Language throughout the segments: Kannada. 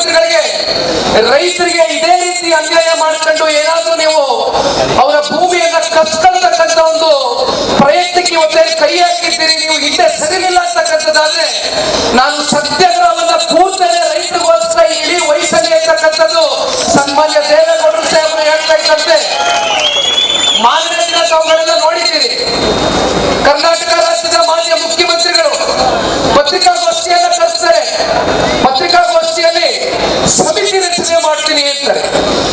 ಮುಖ್ಯಮಂತ್ರಿಗಳಿಗೆ ರೈತರಿಗೆ ಇದೇ ರೀತಿ ಅನ್ಯಾಯ ಮಾಡಿಕೊಂಡು ಏನಾದ್ರೂ ನೀವು ಅವರ ಭೂಮಿಯನ್ನ ಕಸ್ಕೊಳ್ತಕ್ಕಂಥ ಒಂದು ಪ್ರಯತ್ನಕ್ಕೆ ಇವತ್ತೇ ಕೈ ಹಾಕಿದ್ದೀರಿ, ನೀವು ಹಿಂದೆ ಸರಿಲಿಲ್ಲ ಅಂತಕ್ಕಂಥದ್ದಾದ್ರೆ ನಾನು ಸತ್ಯಾಗ್ರಹವನ್ನ ಕೂರ್ತೇನೆ ರೈತರಿಗೋಸ್ಕರ ಇಡೀ ವಯಸ್ಸಲ್ಲಿ ಇರ್ತಕ್ಕಂಥದ್ದು ಸನ್ಮಾನ್ಯ ದೇವೇಗೌಡರು ಸಾಹೇಬರು ಹೇಳ್ತಾ ಇದ್ದಂತೆ ಮಾನ್ಯ ತಾವುಗಳೆಲ್ಲ ನೋಡಿದ್ದೀರಿ. ಕರ್ನಾಟಕ ರಾಜ್ಯದ ಮಾನ್ಯ ಮುಖ್ಯಮಂತ್ರಿಗಳು ಪತ್ರಿಕಾಗೋಷ್ಠಿಯನ್ನ ಕರೆಸ್ತಾರೆ. ಪತ್ರಿಕಾಗೋಷ್ಠಿಯಲ್ಲಿ ಸಮಿತಿ ರಚನೆ ಮಾಡ್ತೀನಿ ಅಂತಾರೆ,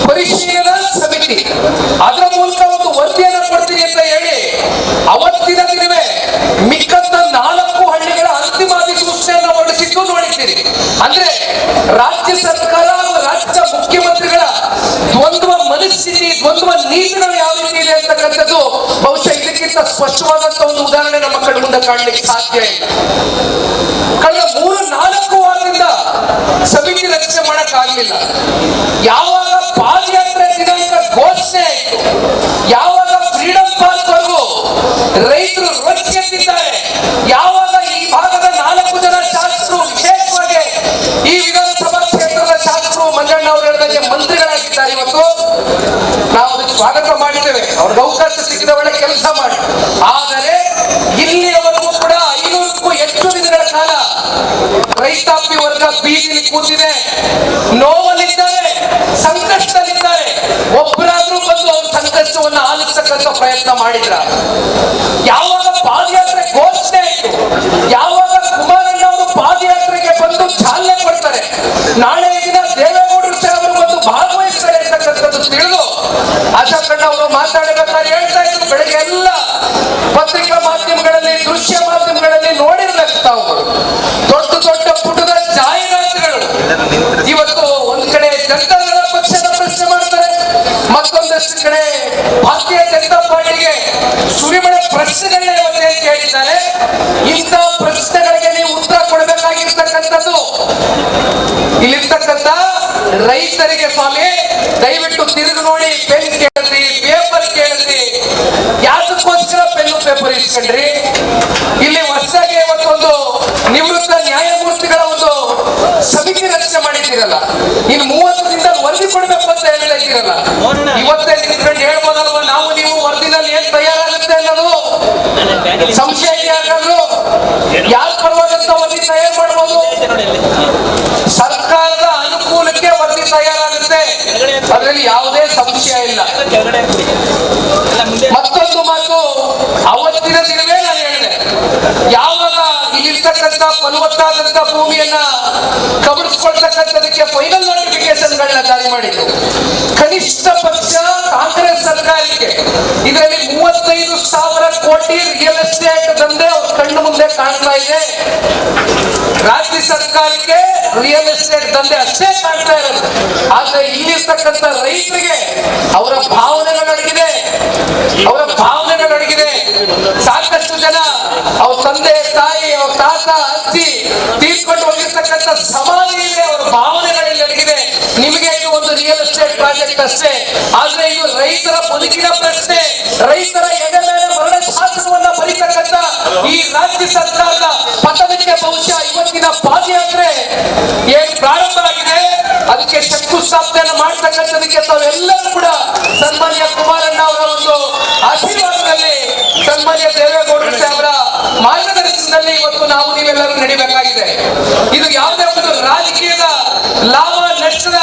ಪರಿಶೀಲನಾ ಸಮಿತಿ, ಅದರ ಮೂಲಕ ಒಂದು ವರದಿಯನ್ನ ಕೊಡ್ತೀನಿ ಅಂತ ಹೇಳಿ ಅವತ್ತಿನ ದಿನವೇ ಮಿಕ್ಕಂತ 4 ಹಳ್ಳಿಗಳ ಅಂತಿಮ ಅಧಿಸೂಚನೆಯನ್ನು ಹೊರಡಿಸಿದ್ದು ನೋಡಿದ್ದೀರಿ. ಅಂದ್ರೆ ರಾಜ್ಯ ಸರ್ಕಾರ ರಾಜ್ಯದ ಮುಖ್ಯಮಂತ್ರಿಗಳ ದ್ವಂದ್ವ ಮನಸ್ಥಿತಿ, ದ್ವಂದ್ವ ನೀತಿಗಳು ಯಾವ ರೀತಿ ಇದೆ ಅಂತಕ್ಕಂಥದ್ದು ಬಹುಶಃ ಇದಕ್ಕಿಂತ ಸ್ಪಷ್ಟವಾದಂತ ಒಂದು ಉದಾಹರಣೆ ನಮ್ಮ ಕಡೆ ಮುಂದೆ ಕಾಣಲಿಕ್ಕೆ ಸಾಧ್ಯ ಇಲ್ಲ. ಕಳೆದ 3-4 ವಾರದಿಂದ ಸಮಿತಿ ರಚನೆ ಮಾಡಕ್ ಆಗ್ಲಿಲ್ಲ. ಯಾವಾಗ ಪಾದಯಾತ್ರೆ ದಿನಾಂಕ ಘೋಷಣೆ ಆಯಿತು, ಯಾವಾಗ ಫ್ರೀಡಂ ಪಾರ್ಕ್ ವರೆಗೂ ರೈತರು ರೊಚ್ಚಿದ್ದಾರೆ, ಯಾವಾಗ ಈ ಭಾಗದ 4 ಜನ ಶಾಸಕರು, ವಿಶೇಷವಾಗಿ ಈ ವಿಧಾನಸಭಾ ಕ್ಷೇತ್ರದ ಶಾಸಕರು ಮಂಜಣ್ಣ ಅವರು ಹೇಳಿದಂಗೆ ಮಂತ್ರಿಗಳಾಗಿದ್ದಾರೆ, ಇವತ್ತು ನಾವು ಅದಕ್ಕೆ ಸ್ವಾಗತ ಮಾಡಿದ್ದೇವೆ, ಅವ್ರಿಗೆ ಅವಕಾಶ ಸಿಕ್ಕಿದ ಒಳ್ಳೆ ಕೆಲಸ ಮಾಡಿ. ಆದರೆ ಇಲ್ಲಿಯವರೆಗೂ ಕೂಡ 500ಕ್ಕೂ ಹೆಚ್ಚು ದಿನಗಳ ಕಾಲ ರೈತಾಪಿ ವರ್ಗ ಬೀದಿಲಿ ಕೂತಿದೆ, ನೋವಲ್ಲಿದ್ದಾರೆ, ಸಂಕಷ್ಟದಲ್ಲಿದ್ದಾರೆ. ಒಬ್ಬರಾದ್ರೂ ಬಂದು ಅವ್ರ ಸಂಕಷ್ಟವನ್ನು ಆಲಿಸತಕ್ಕಂಥ ಪ್ರಯತ್ನ ಮಾಡಿದ್ರ? ಯಾವಾಗ ಪಾದಯಾತ್ರೆ ಘೋಷಣೆ ಆಯಿತು, ಯಾವಾಗ ಕುಮಾರಣ್ಣ ಅವರು ಪಾದಯಾತ್ರೆಗೆ ಬಂದು ಚಾಲನೆ ಕೊಡ್ತಾರೆ, ನಾಳೆ ದಿನ ದೇವೇಗೌಡರು ಸಾಹೇಬರು ಬಂದು ಭಾಗವಹಿಸ್ತಾರೆ ಅಂತಕ್ಕಂಥದ್ದು ತಿಳಿದು ಆಶಾಕಣ್ಣ ಅವರು ಮಾತಾಡಬೇಕಾದ್ರೆ ಹೇಳ್ತಾ ಇದ್ರು, ಬೆಳಗ್ಗೆ ಎಲ್ಲ ಪತ್ರಿಕಾ ಮಾಧ್ಯಮಗಳಲ್ಲಿ, ದೃಶ್ಯ ಮಾಧ್ಯಮಗಳಲ್ಲಿ ನೋಡಿರ್ಬೇಕು ತಾವು, ದೊಡ್ಡ ದೊಡ್ಡ ಪುಟದ ಜಾಹೀರಾತುಗಳು. ಇವತ್ತು ಒಂದ್ ಕಡೆ ಜನತಾದಳ ಪಕ್ಷದ ಪ್ರಶ್ನೆ ಮಾಡ್ತಾರೆ, ಮತ್ತೊಂದಷ್ಟು ಕಡೆ ಭಾರತೀಯ ಜನತಾ ಪಾರ್ಟಿಗೆ ಸುರಿಮಳೆ ಪ್ರಶ್ನೆಗಳನ್ನ ಇವತ್ತೇ ಕೇಳಿದ್ದಾರೆ. ಇಂಥ ಪ್ರಶ್ನೆಗಳಿಗೆ ನೀವು ಉತ್ತರ ಕೊಡಬೇಕಾಗಿರ್ತಕ್ಕಂಥದ್ದು ಇಲ್ಲಿರ್ತಕ್ಕಂಥ ರೈತರಿಗೆ. ಸ್ವಾಮಿ ದಯವಿಟ್ಟು ತಿರುಗಿ ನೋಡಿ, ಪೆನ್ ಕೇಳಿದ್ರಿ, ಪೇಪರ್ ಕೇಳಿದ್ರಿ, ಯಾತಕ್ಕೋಸ್ಕರ ಪೆನ್ನು ಪೇಪರ್ ಇಸ್ಕೊಂಡ್ರಿ? ಇಲ್ಲಿ ಹೊಸದಾಗಿ ಇವತ್ತೊಂದು ನಿವೃತ್ತ ನ್ಯಾಯಮೂರ್ತಿಗಳ ಒಂದು ಸಮಿತಿ ರಚನೆ ಮಾಡಿದ್ದೀರಲ್ಲ, ಇನ್ನು 30 ದಿನದಲ್ಲಿ ವರದಿ ಕೊಡ್ಬೇಕು ಅಂತ ಹೇಳ್ತಾ ಇದ್ದೀರಲ್ಲ, ಇವತ್ತೇ ನಿಂತ್ಕೊಂಡು ಹೇಳ್ಬೋದಲ್ವ ನಾವು ನೀವು ವರದಿನಲ್ಲಿ ಏನ್ ತಯಾರಾಗುತ್ತೆ ಅನ್ನೋದು? ಸಂಶಯ ಇದೆಯಾಗಾದ್ರು ಯಾರ ಪರವಾದಂತ ವರದಿ ತಯಾರು ಮಾಡ್ಬೋದು? ಸರ್ಕಾರದ ಅನುಕೂಲಕ್ಕೆ ವರದಿ ತಯಾರಾಗುತ್ತೆ, ಅದರಲ್ಲಿ ಯಾವುದೇ ಸಂಶಯ ಇಲ್ಲ. ಮತ್ತೊಂದು ಮಾತು, ಅವತ್ತಿನ ದಿನವೇ ನಾನು ಹೇಳಿದೆ, ಯಾವಾಗ ಇಲ್ಲಿರ್ತಕ್ಕಂಥ ಫಲವತ್ತಾದಂತ ಭೂಮಿಯನ್ನ ಕಬಳಿಸ್ಕೊಳ್ತಕ್ಕಂಥದಕ್ಕೆ ಫೈನಲ್ ನೋಟಿಫಿಕೇಶನ್ಗಳನ್ನ ಜಾರಿ ಮಾಡಿದ್ರು. ಕನಿಷ್ಠ ಪಕ್ಷ ಕಾಂಗ್ರೆಸ್ ಸರ್ಕಾರಕ್ಕೆ ಇದರಲ್ಲಿ 35,000 ಕೋಟಿ ರಿಯಲ್ ಎಸ್ಟೇಟ್ ದಂಧೆ ಅವ್ರ ಕಣ್ಣು ಮುಂದೆ ಕಾಣ್ತಾ ಇದೆ. ರಾಜ್ಯ ಸರ್ಕಾರಕ್ಕೆ ರಿಯಲ್ ಎಸ್ಟೇಟ್ ದಂಧೆ ಅಷ್ಟೇ ಕಾಣ್ತಾ ಇರೋದು, ಆದ್ರೆ ಇಲ್ಲಿರ್ತಕ್ಕಂಥ ರೈತರಿಗೆ ಅವರ ಭಾವನೆಗಳೊಡಗಿದೆ, ಅವರ ಭಾವನೆಗಳೊಡಗಿದೆ. ಸಾಕಷ್ಟು ಜನ ಅವ್ರ ತಂದೆ ತಾಯಿ, ಅವ್ರ ತಾತ ಅಜ್ಜಿ ತೀರ್ಕೊಂಡು ಹೋಗಿರ್ತಕ್ಕಂಥ ಸಮಾಧಿ ಇದೆ, ಅವರ ಭಾವನೆಗಳೊಡಗಿದೆ. ನಿಮಗೆ ಇದು ಒಂದು ರಿಯಲ್ ಎಸ್ಟೇಟ್ ಪ್ರಾಜೆಕ್ಟ್ ಅಷ್ಟೇ, ಆದ್ರೆ ಇದು ರೈತರ ಬದುಕಿನ ಪ್ರಶ್ನೆ, ರೈತರ ಎದೆ ಮೇಲೆ ಮರಣ ಶಾಸನವನ್ನ ಬರೀತಕ್ಕಂಥ ಈ ರಾಜ್ಯ ಸರ್ಕಾರದ ಪತನಕ್ಕೆ ಬಹುಶಃ ಇವತ್ತಿನ ಪಾದಯಾತ್ರೆ ಏನ್ ಪ್ರಾರಂಭ ಆಗಿದೆ, ಅದಕ್ಕೆ ಶಂಕುಸ್ಥಾಪನೆಯನ್ನು ಮಾಡ್ತಕ್ಕಂಥದಕ್ಕೆ ತಾವೆಲ್ಲರೂ ಕೂಡ ಸನ್ಮಾನ್ಯ ಕುಮಾರಣ್ಣ ಅವರ ಒಂದು ಆಶೀರ್ವಾದದಲ್ಲಿ, ಸನ್ಮಾನ್ಯ ದೇವೇಗೌಡರು ಸಾಹೇಬರ ಮಾರ್ಗದರ್ಶನದಲ್ಲಿ ಇವತ್ತು ನಾವು ನೀವೆಲ್ಲರೂ ನಡಿಬೇಕಾಗಿದೆ. ಇದು ಯಾವುದೇ ಒಂದು ರಾಜಕೀಯದ ಲಾಭ ನಷ್ಟದ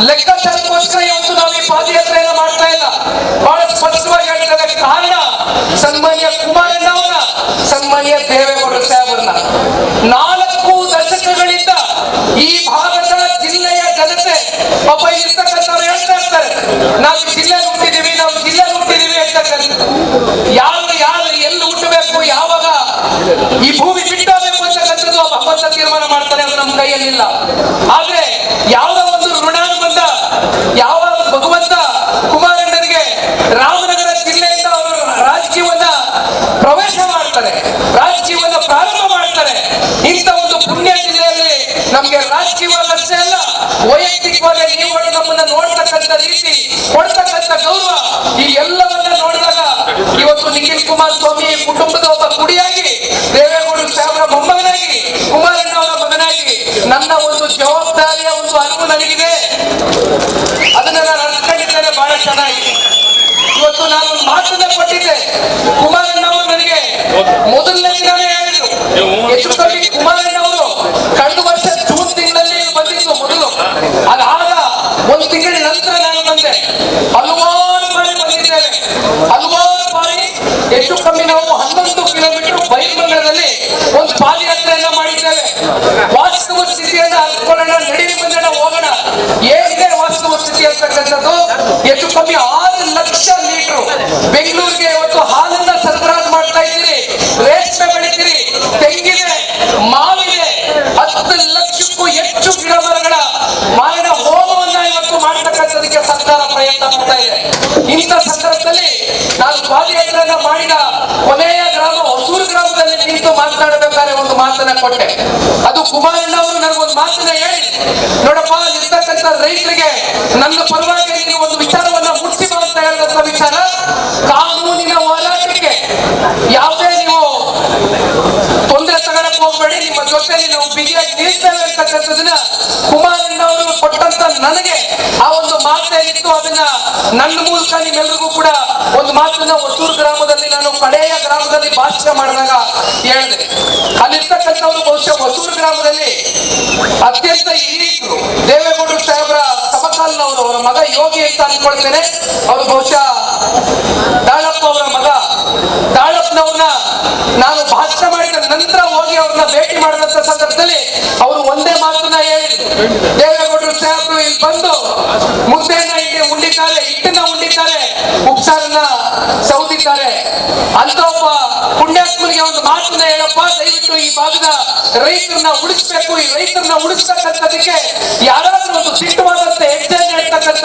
ಲೆಕ್ಕಾಚಾರಕ್ಕೋಸ್ಕರ ಇವತ್ತು ನಾವು ಈ ಪಾದಯಾತ್ರೆಯನ್ನು ಮಾಡ್ತಾ ಇಲ್ಲ. ಬಹಳ ಸ್ಪಷ್ಟವಾಗಿ ಹೇಳ್ತೇವೆ, ಕಾರಣ ಸನ್ಮಾನ್ಯ ಕುಮಾರಣ್ಣ ಅವರ, ಸನ್ಮಾನ್ಯ ದೇವೇಗೌಡರು ಸಾಹೇಬರನ್ನ 4 ದಶಕಗಳಿಂದ ಈ ಭಾಗದ ಜಿಲ್ಲೆಯ ಜನತೆ ಪಾಪ ಇರ್ತಕ್ಕಂಥವ್ರು ಹೇಳ್ತಾ ಇರ್ತಾರೆ, ನಾವು ಜಿಲ್ಲೆ ಹುಟ್ಟಿದೀವಿ, ನಾವು ಜಿಲ್ಲೆ ಹುಟ್ಟಿದೀವಿ ಅಂತಕ್ಕಂಥ. ಯಾರು ಎಲ್ಲಿ ಹುಟ್ಟಬೇಕು, ಯಾವಾಗ ಈ ಭೂಮಿ ಬಿಟ್ಟಬೇಕು ಅಂತಕ್ಕಂಥದ್ದು ಭಗವಂತ ತೀರ್ಮಾನ ಮಾಡ್ತಾರೆ, ಅದು ನಮ್ಮ ಕೈಯಲ್ಲಿಲ್ಲ. ಆದ್ರೆ ಯಾವುದೋ ಒಂದು ಋಣಾನುಬಂಧ, ಯಾವ ಭಗವಂತ ಕುಮಾರಣ್ಣನಿಗೆ ರಾಮನಗರ ಜಿಲ್ಲೆಯಿಂದ ಅವರು ರಾಜಕೀಯವನ್ನ ಪ್ರವೇಶ ಮಾಡ್ತಾರೆ, ರಾಜಕೀಯವನ್ನ ಪ್ರಾರಂಭ ಮಾಡ್ತಾರೆ. ಇಂಥ ಒಂದು ಪುಣ್ಯ ಜಿಲ್ಲೆಯಲ್ಲಿ ನಮ್ಗೆ ರಾಜಕೀಯವಾಗಿ ಅಷ್ಟೇ ಅಲ್ಲ, ವೈಯಕ್ತಿಕವಾಗಿ ನೀವುಗಳು ನಮ್ಮನ್ನ ನೋಡ್ತಕ್ಕಂಥ ರೀತಿ, ಕೊಡ್ತಕ್ಕಂಥ ಗೌರವ, ಈ ಎಲ್ಲವನ್ನ ನೋಡಿದಾಗ ಇವತ್ತು ನಿಖಿಲ್ ಕುಮಾರಸ್ವಾಮಿ ಕುಟುಂಬದ ಒಬ್ಬ ಕುಡಿಯಾಗಿ, ದೇವೇಗೌಡರು ಸಾಹೇಬರ ಮೊಮ್ಮಗನಾಗಿ, ಕುಮಾರಣ್ಣ ಅವರ ಮಗನಾಗಿ ನನ್ನ ಒಂದು ಜವಾಬ್ದಾರಿಯ ಒಂದು ಅನುಗುಣ ಬಂತು ಮೊದಲು. ಅದಾದ ಒಂದು ತಿಂಗಳ ನಂತರ ನಾನು ಬಂದೆ. ಹಲವಾರು ಬಾರಿ ಬಂದಿದ್ದೇವೆ, ಹಲವಾರು ಬಾರಿ. ಹೆಚ್ಚು ಕಮ್ಮಿ ನಾವು 11 ಕಿಲೋಮೀಟರ್ ಬೈಲ್ಮಂಗಲದಲ್ಲಿ ಒಂದು ಪಾದಯಾತ್ರೆಯನ್ನ ಮಾಡಿದ್ದೇವೆ. ವಾಸ್ತವ ಸ್ಥಿತಿಯನ್ನ ಅರ್ಥಕೊಳ್ಳೋಣ, ನಡೀರಿ ಬಂದೋಣ, ಹೋಗೋಣ. ಏನಿದೆ ವಾಸ್ತವ ಸ್ಥಿತಿ ಅಂತಕ್ಕಂಥದ್ದು? ಹೆಚ್ಚು ಕಮ್ಮಿ 6 ಲಕ್ಷ ಲೀಟರ್ ಬೆಂಗಳೂರಿಗೆ ಇವತ್ತು ಹಾಲನ್ನ ಸರಬರಾಜು ಮಾಡ್ತಾ ಇದ್ದೀರಿ. ರೇಷ್ಮೆ ಬೆಳಿತೀರಿ, ತೆಂಗಿದೆ, ಮಾವಿದೆ. 10 ಲಕ್ಷಕ್ಕೂ ಹೆಚ್ಚು ಗಿಡ ಮರಗಳ ಮಾವಿನ ಹೋಮವನ್ನ ಇವತ್ತು ಮಾಡತಕ್ಕಂಥದಕ್ಕೆ ಸರ್ಕಾರ ಪ್ರಯತ್ನ ಮಾಡ್ತಾ ಇದೆ. ಇಂಥ ಸಂದರ್ಭದಲ್ಲಿ ನಾನು ಪಾದಯಾತ್ರೆಯನ್ನ ಮಾಡಿದ ಕೊನೆಯ ಗ್ರಾಮ ಹೊಸೂರು ಗ್ರಾಮದಲ್ಲಿ ನಿಂತು ಮಾತನಾಡಬೇಕಾದ್ರೆ ಒಂದು ಮಾತನ್ನ ಕೊಟ್ಟೆ. ಅದು ಕುಮಾರಣ್ಣ ಅವರು ನನಗೊಂದು ಮಾತನ್ನ ಹೇಳಿ, ನೋಡಪ್ಪ, ಇರ್ತಕ್ಕಂಥ ರೈತರಿಗೆ ನನ್ನ ಪರವಾಗಿ ನೀವು ಒಂದು ವಿಚಾರವನ್ನ ಮುಟ್ಟಿಸಿ ಅಂತ ಹೇಳಿದಂತ ವಿಚಾರ, ಕಾನೂನಿನ ಹೋರಾಟಕ್ಕೆ ಯಾವುದೇ ನೀವು ತೊಂದರೆ ತಗೊಳಕ್ ಹೋಗ್ಬೇಡಿ, ನಿಮ್ಮ ಜೊತೆಯಲ್ಲಿ ನಾವು ಬಿಗಿಯಾಗಿ ನಿಲ್ತೇವೆ ಅಂತಕ್ಕಂಥದನ್ನ ಕುಮಾರಣ್ಣ ಅವರು ಕೊಟ್ಟಂತ ನನಗೆ ಆ ಒಂದು ಮಾತೇನಿತ್ತು, ಅದನ್ನ ನನ್ನ ಮೂಲಕ ನಿಮ್ಮೆಲ್ಲರಿಗೂ ಕೂಡ ಒಂದು ಮಾತನ್ನ ಹೊಸೂರು ಗ್ರಾಮದಲ್ಲಿ ನಾನು ಕಡೆಯ ಗ್ರಾಮದಲ್ಲಿ ಭಾಷಣ ಮಾಡಿದಾಗ ಹೇಳಿದೆ. ಅಲ್ಲಿರ್ತಕ್ಕಂಥವ್ರು ಬಹುಶಃ ಹೊಸೂರು ಗ್ರಾಮದಲ್ಲಿ ಅತ್ಯಂತ ಹಿರಿಯರು, ದೇವೇಗೌಡರು ಸಾಹೇಬ್ರ ಸಮಕಾಲನವರು, ಅವರ ಮಗ ಯೋಗಿ ಅಂತ ಅನ್ಕೊಳ್ತೇನೆ. ಅವರು ಬಹುಶಃ ದಾಳಪ್ಪ ಅವರ ಮಗ. ದಾಳಪ್ಪನವ್ರನ್ನ ನಾನು ಭಾಷಣ ಮಾಡಿದ ನಂತರ ಹೋಗಿ ಅವ್ರನ್ನ ಭೇಟಿ ಮಾಡಿದಂತ ಸಂದರ್ಭದಲ್ಲಿ ಅವರು ಒಂದೇ ಮಾತನ್ನ ಹೇಳಿದ್ರು, ದೇವೇಗೌಡರು ಸಾಹೇಬ್ರು ಇಲ್ಲಿ ಬಂದು ಮುದ್ದೆಯನ್ನ ಇಲ್ಲಿ ಉಂಡಿದ್ದಾರೆ, ಹಿಟ್ಟನ್ನ ಉಂಡಿದ್ದಾರೆ, ಉಪ್ಸಾರನ್ನ ಸೌದಿದ್ದಾರೆ ಅಂತ ಒಬ್ಬ ಪುಣ್ಯಾತ್ಮನಿಗೆ ಒಂದು ಮಾತನ್ನ ಹೇಳಪ್ಪ, ದಯವಿಟ್ಟು ಈ ಭಾಗದ ರೈತರನ್ನ ಉಳಿಸ್ಬೇಕು, ಈ ರೈತರನ್ನ ಉಳಿಸ್ತಕ್ಕಂಥದಕ್ಕೆ ಯಾರಾದ್ರೂ ಒಂದು ದಿಟ್ಟವಾದಂತ ಹೆಜ್ಜೆ ಇರ್ತಕ್ಕಂಥ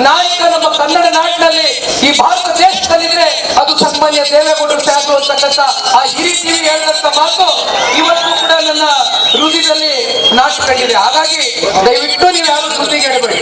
ನಾಯಕ ನಮ್ಮ ಕನ್ನಡ ನಾಡಿನಲ್ಲಿ ಈ ಭಾರತ ದೇಶದಲ್ಲಿದ್ರೆ ಅದು ಸನ್ಮಾನ್ಯ ದೇವೇಗೌಡರು ಸಾಹೇಬರು ಅಂತಕ್ಕಂಥ ಆ ಹಿರಿಯ ಹೇಳಿದಂತ ಮಾತು ಇವತ್ತು ಕೂಡ ನನ್ನ ಹೃದಯದಲ್ಲಿ ನಾಟಿಕೊಂಡಿದೆ. ಹಾಗಾಗಿ ದಯವಿಟ್ಟು ನೀವು ಯಾರು ಸುದ್ದಿಗೆ ಹೇಳಬೇಡಿ.